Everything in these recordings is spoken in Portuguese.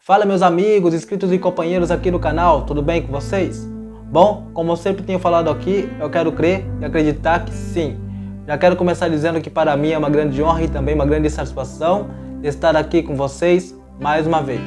Fala meus amigos, inscritos e companheiros aqui do canal, tudo bem com vocês? Bom, como eu sempre tenho falado aqui, eu quero crer e acreditar que sim. Já quero começar dizendo que para mim é uma grande honra e também uma grande satisfação estar aqui com vocês mais uma vez.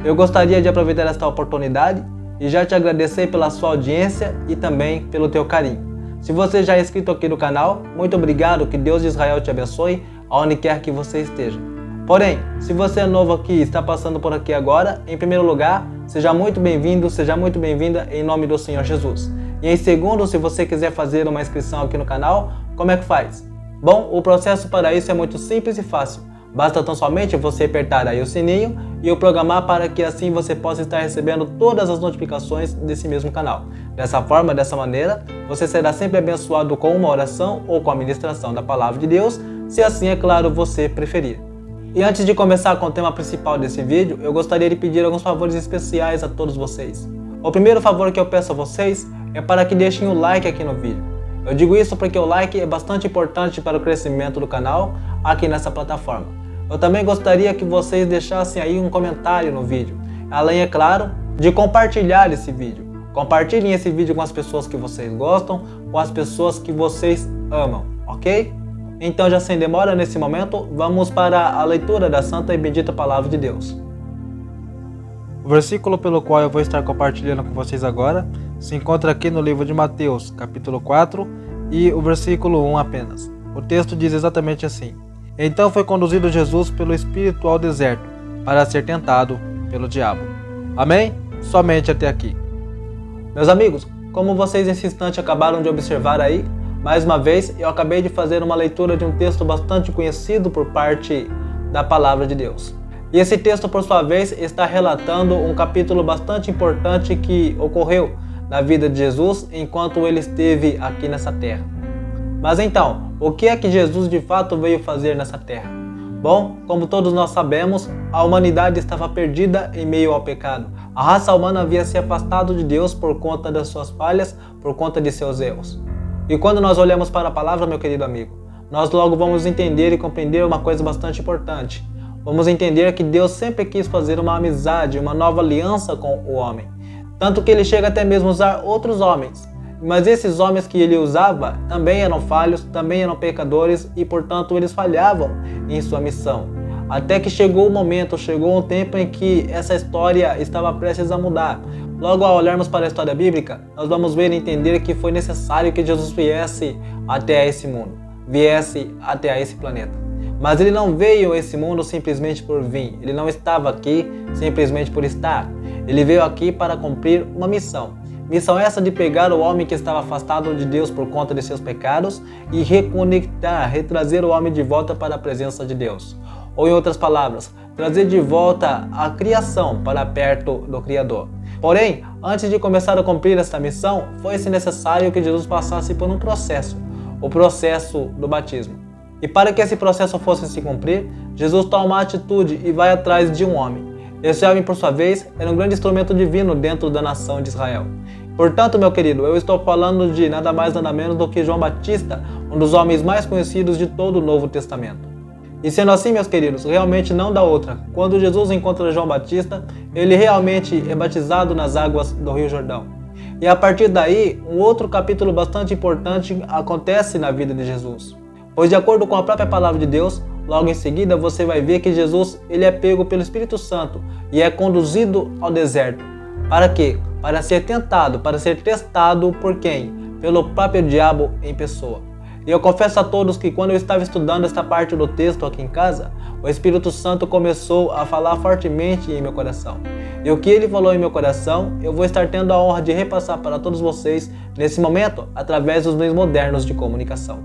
Eu gostaria de aproveitar esta oportunidade e já te agradecer pela sua audiência e também pelo teu carinho. Se você já é inscrito aqui no canal, muito obrigado, que Deus de Israel te abençoe aonde quer que você esteja. Porém, se você é novo aqui e está passando por aqui agora, em primeiro lugar, seja muito bem-vindo, seja muito bem-vinda em nome do Senhor Jesus. E em segundo, se você quiser fazer uma inscrição aqui no canal, como é que faz? Bom, o processo para isso é muito simples e fácil. Basta tão somente você apertar aí o sininho e o programar para que assim você possa estar recebendo todas as notificações desse mesmo canal. Dessa forma, dessa maneira, você será sempre abençoado com uma oração ou com a ministração da Palavra de Deus, se assim, é claro, você preferir. E antes de começar com o tema principal desse vídeo, eu gostaria de pedir alguns favores especiais a todos vocês. O primeiro favor que eu peço a vocês é para que deixem o like aqui no vídeo. Eu digo isso porque o like é bastante importante para o crescimento do canal aqui nessa plataforma. Eu também gostaria que vocês deixassem aí um comentário no vídeo, além, é claro, de compartilhar esse vídeo. Compartilhem esse vídeo com as pessoas que vocês gostam, com as pessoas que vocês amam, ok? Então, já sem demora, nesse momento, vamos para a leitura da Santa e Bendita Palavra de Deus. O versículo pelo qual eu vou estar compartilhando com vocês agora se encontra aqui no livro de Mateus, capítulo 4, e o versículo 1 apenas. O texto diz exatamente assim: Então foi conduzido Jesus pelo Espírito ao deserto, para ser tentado pelo diabo. Amém? Somente até aqui. Meus amigos, como vocês nesse instante acabaram de observar aí, mais uma vez, eu acabei de fazer uma leitura de um texto bastante conhecido por parte da Palavra de Deus. E esse texto, por sua vez, está relatando um capítulo bastante importante que ocorreu na vida de Jesus enquanto ele esteve aqui nessa terra. Mas então, o que é que Jesus de fato veio fazer nessa terra? Bom, como todos nós sabemos, a humanidade estava perdida em meio ao pecado. A raça humana havia se afastado de Deus por conta das suas falhas, por conta de seus erros. E quando nós olhamos para a palavra, meu querido amigo, nós logo vamos entender e compreender uma coisa bastante importante. Vamos entender que Deus sempre quis fazer uma amizade, uma nova aliança com o homem. Tanto que ele chega até mesmo a usar outros homens. Mas esses homens que ele usava também eram falhos, também eram pecadores e, portanto, eles falhavam em sua missão. Até que chegou o momento, chegou um tempo em que essa história estava prestes a mudar. Logo, ao olharmos para a história bíblica, nós vamos ver e entender que foi necessário que Jesus viesse até esse mundo, viesse até esse planeta. Mas ele não veio a esse mundo simplesmente por vir, ele não estava aqui simplesmente por estar. Ele veio aqui para cumprir uma missão. Missão essa de pegar o homem que estava afastado de Deus por conta de seus pecados e reconectar, retrazer o homem de volta para a presença de Deus. Ou, em outras palavras, trazer de volta a criação para perto do Criador. Porém, antes de começar a cumprir essa missão, foi-se necessário que Jesus passasse por um processo, o processo do batismo. E para que esse processo fosse se cumprir, Jesus toma uma atitude e vai atrás de um homem. Esse homem, por sua vez, era um grande instrumento divino dentro da nação de Israel. Portanto, meu querido, eu estou falando de nada mais nada menos do que João Batista, um dos homens mais conhecidos de todo o Novo Testamento. E sendo assim, meus queridos, realmente não dá outra. Quando Jesus encontra João Batista, ele realmente é batizado nas águas do Rio Jordão. E a partir daí, um outro capítulo bastante importante acontece na vida de Jesus. Pois de acordo com a própria palavra de Deus, logo em seguida você vai ver que Jesus ele é pego pelo Espírito Santo e é conduzido ao deserto. Para quê? Para ser tentado, para ser testado por quem? Pelo próprio diabo em pessoa. E eu confesso a todos que quando eu estava estudando esta parte do texto aqui em casa, o Espírito Santo começou a falar fortemente em meu coração. E o que ele falou em meu coração, eu vou estar tendo a honra de repassar para todos vocês nesse momento, através dos meios modernos de comunicação.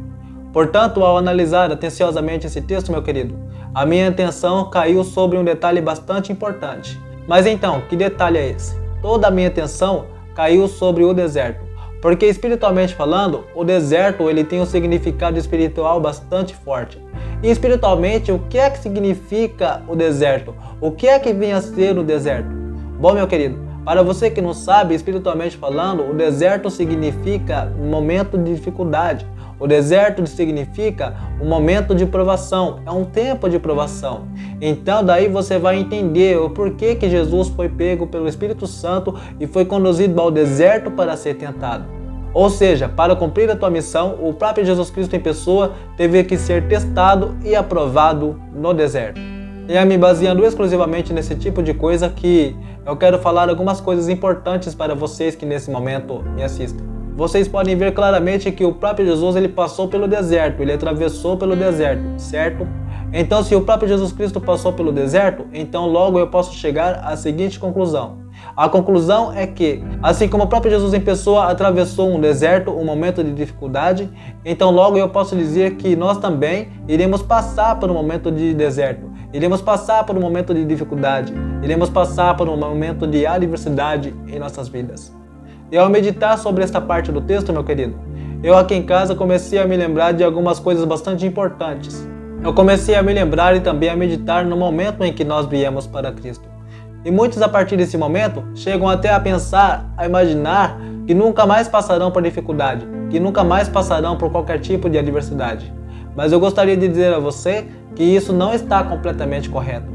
Portanto, ao analisar atenciosamente esse texto, meu querido, a minha atenção caiu sobre um detalhe bastante importante. Mas então, que detalhe é esse? Toda a minha atenção caiu sobre o deserto. Porque espiritualmente falando, o deserto ele tem um significado espiritual bastante forte. E espiritualmente, o que é que significa o deserto? O que é que vem a ser o deserto? Bom, meu querido, para você que não sabe, espiritualmente falando, o deserto significa um momento de dificuldade, O deserto significa um momento de provação, é um tempo de provação. Então daí você vai entender o porquê que Jesus foi pego pelo Espírito Santo e foi conduzido ao deserto para ser tentado. Ou seja, para cumprir a tua missão, o próprio Jesus Cristo em pessoa teve que ser testado e aprovado no deserto. E é me baseando exclusivamente nesse tipo de coisa que eu quero falar algumas coisas importantes para vocês que nesse momento me assistem. Vocês podem ver claramente que o próprio Jesus ele passou pelo deserto, ele atravessou pelo deserto, certo? Então se o próprio Jesus Cristo passou pelo deserto, então logo eu posso chegar à seguinte conclusão. A conclusão é que, assim como o próprio Jesus em pessoa atravessou um deserto, um momento de dificuldade, então logo eu posso dizer que nós também iremos passar por um momento de deserto, iremos passar por um momento de dificuldade, iremos passar por um momento de adversidade em nossas vidas. E ao meditar sobre esta parte do texto, meu querido, eu aqui em casa comecei a me lembrar de algumas coisas bastante importantes. Eu comecei a me lembrar e também a meditar no momento em que nós viemos para Cristo. E muitos a partir desse momento chegam até a pensar, a imaginar que nunca mais passarão por dificuldade, que nunca mais passarão por qualquer tipo de adversidade. Mas eu gostaria de dizer a você que isso não está completamente correto.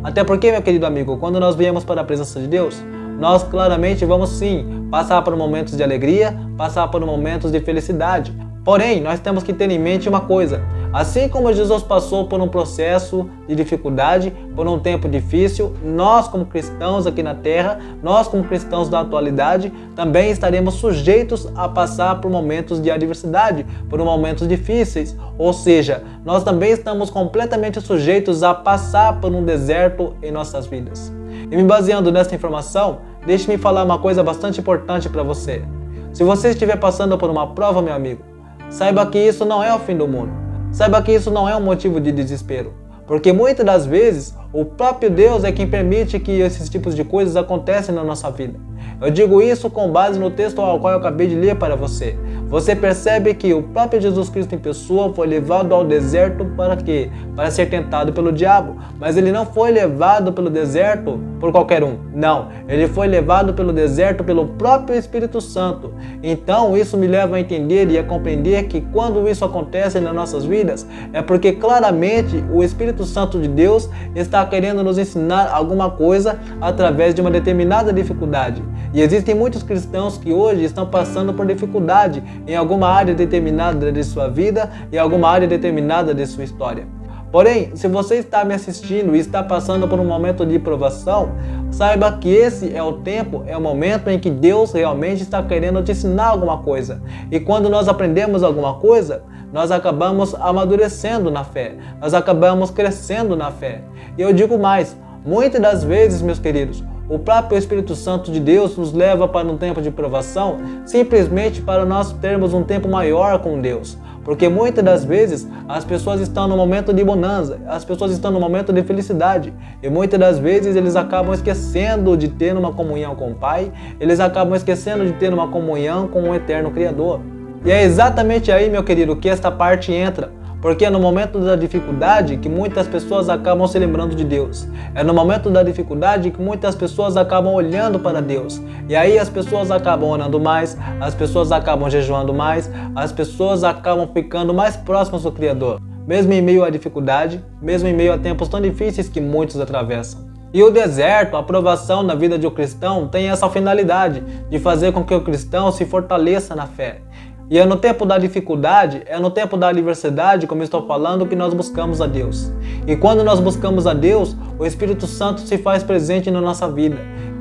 Até porque, meu querido amigo, quando nós viemos para a presença de Deus, nós claramente vamos sim passar por momentos de alegria, passar por momentos de felicidade. Porém, nós temos que ter em mente uma coisa. Assim como Jesus passou por um processo de dificuldade, por um tempo difícil, nós como cristãos aqui na Terra, nós como cristãos da atualidade, também estaremos sujeitos a passar por momentos de adversidade, por momentos difíceis. Ou seja, nós também estamos completamente sujeitos a passar por um deserto em nossas vidas. E me baseando nessa informação, deixe-me falar uma coisa bastante importante para você. Se você estiver passando por uma prova, meu amigo, saiba que isso não é o fim do mundo. Saiba que isso não é um motivo de desespero. Porque muitas das vezes, o próprio Deus é quem permite que esses tipos de coisas aconteçam na nossa vida. Eu digo isso com base no texto ao qual eu acabei de ler para você. Você percebe que o próprio Jesus Cristo em pessoa foi levado ao deserto para quê? Para ser tentado pelo diabo. Mas ele não foi levado pelo deserto por qualquer um. Não, ele foi levado pelo deserto pelo próprio Espírito Santo. Então isso me leva a entender e a compreender que quando isso acontece nas nossas vidas, é porque claramente o Espírito Santo de Deus está querendo nos ensinar alguma coisa através de uma determinada dificuldade. E existem muitos cristãos que hoje estão passando por dificuldade em alguma área determinada de sua vida e alguma área determinada de sua história. Porém, se você está me assistindo e está passando por um momento de provação, saiba que esse é o tempo, é o momento em que Deus realmente está querendo te ensinar alguma coisa. E quando nós aprendemos alguma coisa, nós acabamos amadurecendo na fé, nós acabamos crescendo na fé. E eu digo mais, muitas das vezes, meus queridos, o próprio Espírito Santo de Deus nos leva para um tempo de provação simplesmente para nós termos um tempo maior com Deus. Porque muitas das vezes as pessoas estão no momento de bonança, as pessoas estão no momento de felicidade. E muitas das vezes eles acabam esquecendo de ter uma comunhão com o Pai, eles acabam esquecendo de ter uma comunhão com o Eterno Criador. E é exatamente aí, meu querido, que esta parte entra. Porque é no momento da dificuldade que muitas pessoas acabam se lembrando de Deus. É no momento da dificuldade que muitas pessoas acabam olhando para Deus. E aí as pessoas acabam orando mais, as pessoas acabam jejuando mais, as pessoas acabam ficando mais próximas do Criador. Mesmo em meio à dificuldade, mesmo em meio a tempos tão difíceis que muitos atravessam. E o deserto, a provação na vida de um cristão, tem essa finalidade de fazer com que o cristão se fortaleça na fé. E é no tempo da dificuldade, é no tempo da adversidade, como estou falando, que nós buscamos a Deus. E quando nós buscamos a Deus, o Espírito Santo se faz presente na nossa vida.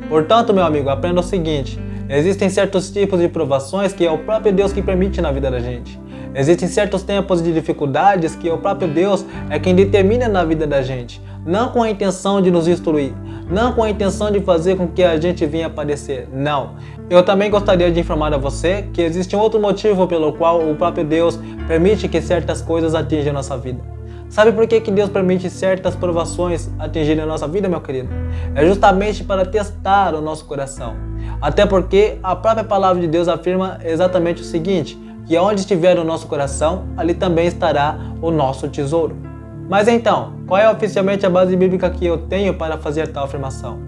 Portanto, meu amigo, aprenda o seguinte: existem certos tipos de provações que é o próprio Deus que permite na vida da gente. Existem certos tempos de dificuldades que o próprio Deus é quem determina na vida da gente. Não com a intenção de nos instruir, não com a intenção de fazer com que a gente venha padecer, não. Eu também gostaria de informar a você que existe um outro motivo pelo qual o próprio Deus permite que certas coisas atinjam a nossa vida. Sabe por que Deus permite certas provações atingirem a nossa vida, meu querido? É justamente para testar o nosso coração. Até porque a própria palavra de Deus afirma exatamente o seguinte, que onde estiver o nosso coração, ali também estará o nosso tesouro. Mas então, qual é oficialmente a base bíblica que eu tenho para fazer tal afirmação?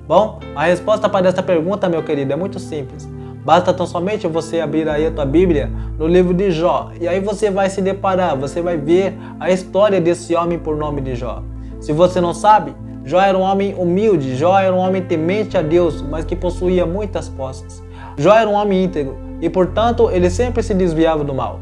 Bom, a resposta para esta pergunta, meu querido, é muito simples. Basta tão somente você abrir aí a tua Bíblia no livro de Jó. E aí você vai se deparar, você vai ver a história desse homem por nome de Jó. Se você não sabe, Jó era um homem humilde, Jó era um homem temente a Deus, mas que possuía muitas posses. Jó era um homem íntegro e, portanto, ele sempre se desviava do mal.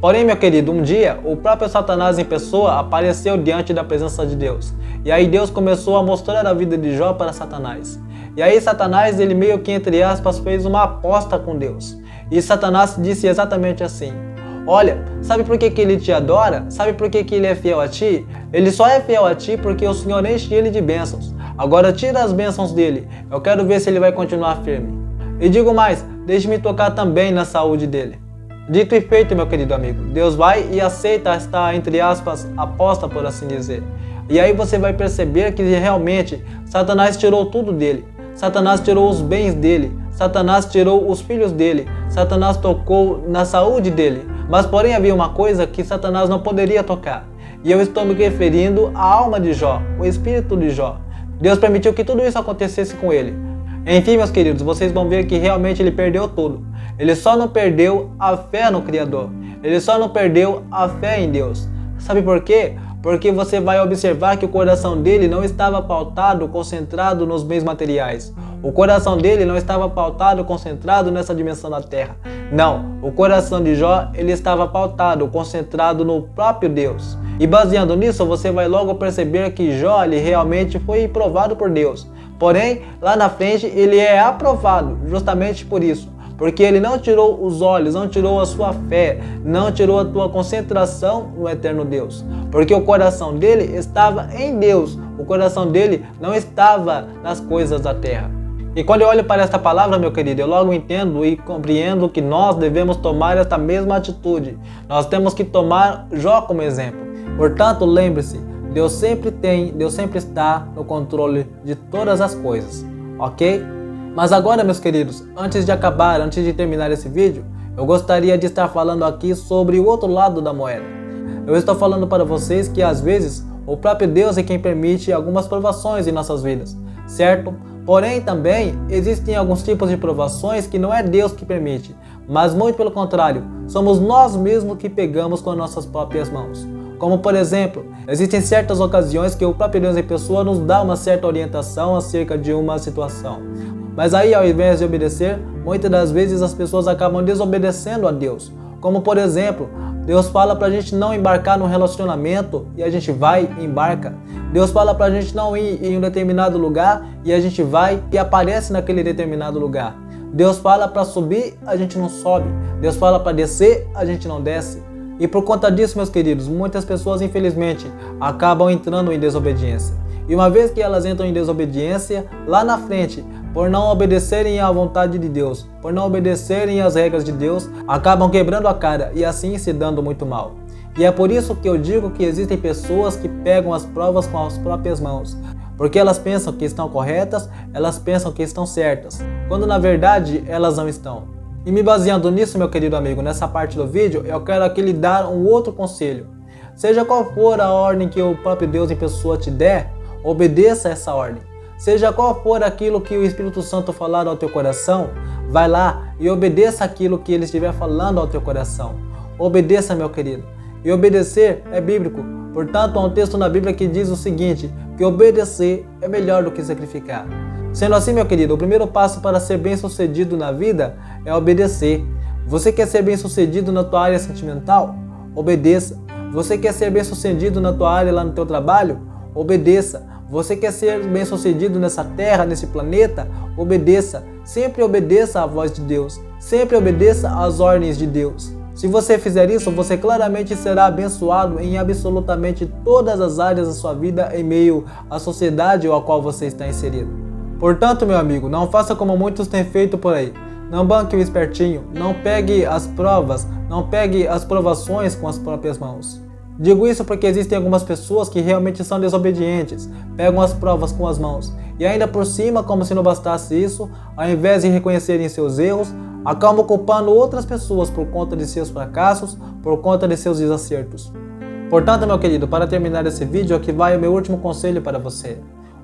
Porém, meu querido, um dia, o próprio Satanás em pessoa apareceu diante da presença de Deus. E aí Deus começou a mostrar a vida de Jó para Satanás. E aí Satanás, ele meio que, entre aspas, fez uma aposta com Deus. E Satanás disse exatamente assim: olha, sabe por que ele te adora? Sabe por que ele é fiel a ti? Ele só é fiel a ti porque o Senhor enche ele de bênçãos. Agora tira as bênçãos dele. Eu quero ver se ele vai continuar firme. E digo mais, deixe-me tocar também na saúde dele. Dito e feito, meu querido amigo. Deus vai e aceita esta, entre aspas, aposta, por assim dizer. E aí você vai perceber que realmente Satanás tirou tudo dele. Satanás tirou os bens dele. Satanás tirou os filhos dele. Satanás tocou na saúde dele. Mas porém havia uma coisa que Satanás não poderia tocar. E eu estou me referindo à alma de Jó, o espírito de Jó. Deus permitiu que tudo isso acontecesse com ele. Enfim, meus queridos, vocês vão ver que realmente ele perdeu tudo. Ele só não perdeu a fé no Criador. Ele só não perdeu a fé em Deus. Sabe por quê? Porque você vai observar que o coração dele não estava pautado, concentrado nos bens materiais. O coração dele não estava pautado, concentrado nessa dimensão da terra. Não, o coração de Jó, ele estava pautado, concentrado no próprio Deus. E baseando nisso, você vai logo perceber que Jó, ele realmente foi provado por Deus. Porém, lá na frente, ele é aprovado, justamente por isso. Porque ele não tirou os olhos, não tirou a sua fé, não tirou a tua concentração no eterno Deus. Porque o coração dele estava em Deus, o coração dele não estava nas coisas da terra. E quando eu olho para esta palavra, meu querido, eu logo entendo e compreendo que nós devemos tomar esta mesma atitude. Nós temos que tomar Jó como exemplo. Portanto, lembre-se, Deus sempre está no controle de todas as coisas, ok? Mas agora, meus queridos, antes de terminar esse vídeo, eu gostaria de estar falando aqui sobre o outro lado da moeda. Eu estou falando para vocês que às vezes o próprio Deus é quem permite algumas provações em nossas vidas, certo? Porém, também existem alguns tipos de provações que não é Deus que permite, mas muito pelo contrário, somos nós mesmos que pegamos com as nossas próprias mãos. Como por exemplo, existem certas ocasiões que o próprio Deus em pessoa nos dá uma certa orientação acerca de uma situação. Mas aí, ao invés de obedecer, muitas das vezes as pessoas acabam desobedecendo a Deus. Como por exemplo, Deus fala pra gente não embarcar num relacionamento e a gente vai e embarca. Deus fala pra gente não ir em um determinado lugar e a gente vai e aparece naquele determinado lugar. Deus fala pra subir, a gente não sobe. Deus fala pra descer, a gente não desce. E por conta disso, meus queridos, muitas pessoas infelizmente acabam entrando em desobediência. E uma vez que elas entram em desobediência, lá na frente, por não obedecerem à vontade de Deus, por não obedecerem às regras de Deus, acabam quebrando a cara e assim se dando muito mal. E é por isso que eu digo que existem pessoas que pegam as provas com as próprias mãos, porque elas pensam que estão corretas, elas pensam que estão certas, quando na verdade elas não estão. E me baseando nisso, meu querido amigo, nessa parte do vídeo, eu quero aqui lhe dar um outro conselho. Seja qual for a ordem que o próprio Deus em pessoa te der, obedeça essa ordem. Seja qual for aquilo que o Espírito Santo falar ao teu coração, vai lá e obedeça aquilo que ele estiver falando ao teu coração. Obedeça, meu querido. E obedecer é bíblico. Portanto, há um texto na Bíblia que diz o seguinte, que obedecer é melhor do que sacrificar. Sendo assim, meu querido, o primeiro passo para ser bem-sucedido na vida é obedecer. Você quer ser bem-sucedido na tua área sentimental? Obedeça. Você quer ser bem-sucedido na tua área lá no teu trabalho? Obedeça. Você quer ser bem-sucedido nessa terra, nesse planeta? Obedeça. Sempre obedeça à voz de Deus. Sempre obedeça às ordens de Deus. Se você fizer isso, você claramente será abençoado em absolutamente todas as áreas da sua vida em meio à sociedade a qual você está inserido. Portanto, meu amigo, não faça como muitos têm feito por aí. Não banque o espertinho, não pegue as provas, não pegue as provações com as próprias mãos. Digo isso porque existem algumas pessoas que realmente são desobedientes, pegam as provas com as mãos e ainda por cima, como se não bastasse isso, ao invés de reconhecerem seus erros, acabam culpando outras pessoas por conta de seus fracassos, por conta de seus desacertos. Portanto, meu querido, para terminar esse vídeo, aqui vai o meu último conselho para você.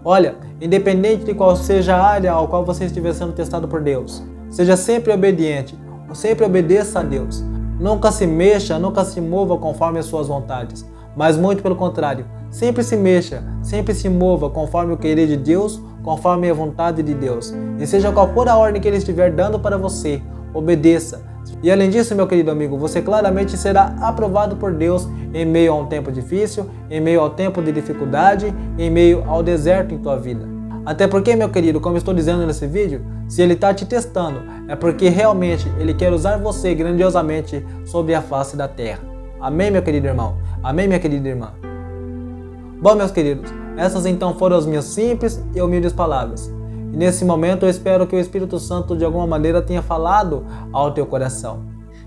Olha, independente de qual seja a área ao qual você estiver sendo testado por Deus, Seja sempre obediente, sempre obedeça a Deus. Nunca se mexa, nunca se mova conforme as suas vontades, mas muito pelo contrário, sempre se mexa, sempre se mova conforme o querer de Deus, conforme a vontade de Deus. E seja qual for a ordem que Ele estiver dando para você, obedeça. E além disso, meu querido amigo, você claramente será aprovado por Deus em meio a um tempo difícil, em meio ao tempo de dificuldade, em meio ao deserto em tua vida. Até porque, meu querido, como estou dizendo nesse vídeo, se Ele está te testando, é porque realmente Ele quer usar você grandiosamente sobre a face da terra. Amém, meu querido irmão? Amém, minha querida irmã? Bom, meus queridos, essas então foram as minhas simples e humildes palavras. E nesse momento eu espero que o Espírito Santo de alguma maneira tenha falado ao teu coração.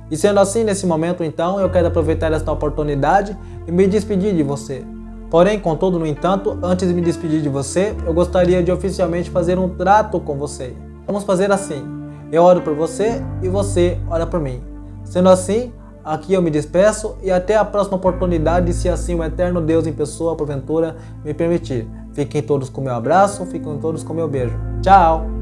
E sendo assim, nesse momento então, eu quero aproveitar esta oportunidade e me despedir de você. Porém, contudo, no entanto, antes de me despedir de você, eu gostaria de oficialmente fazer um trato com você. Vamos fazer assim: eu oro por você e você ora por mim. Sendo assim, aqui eu me despeço e até a próxima oportunidade, se assim o eterno Deus em pessoa, porventura, me permitir. Fiquem todos com meu abraço, fiquem todos com meu beijo. Tchau!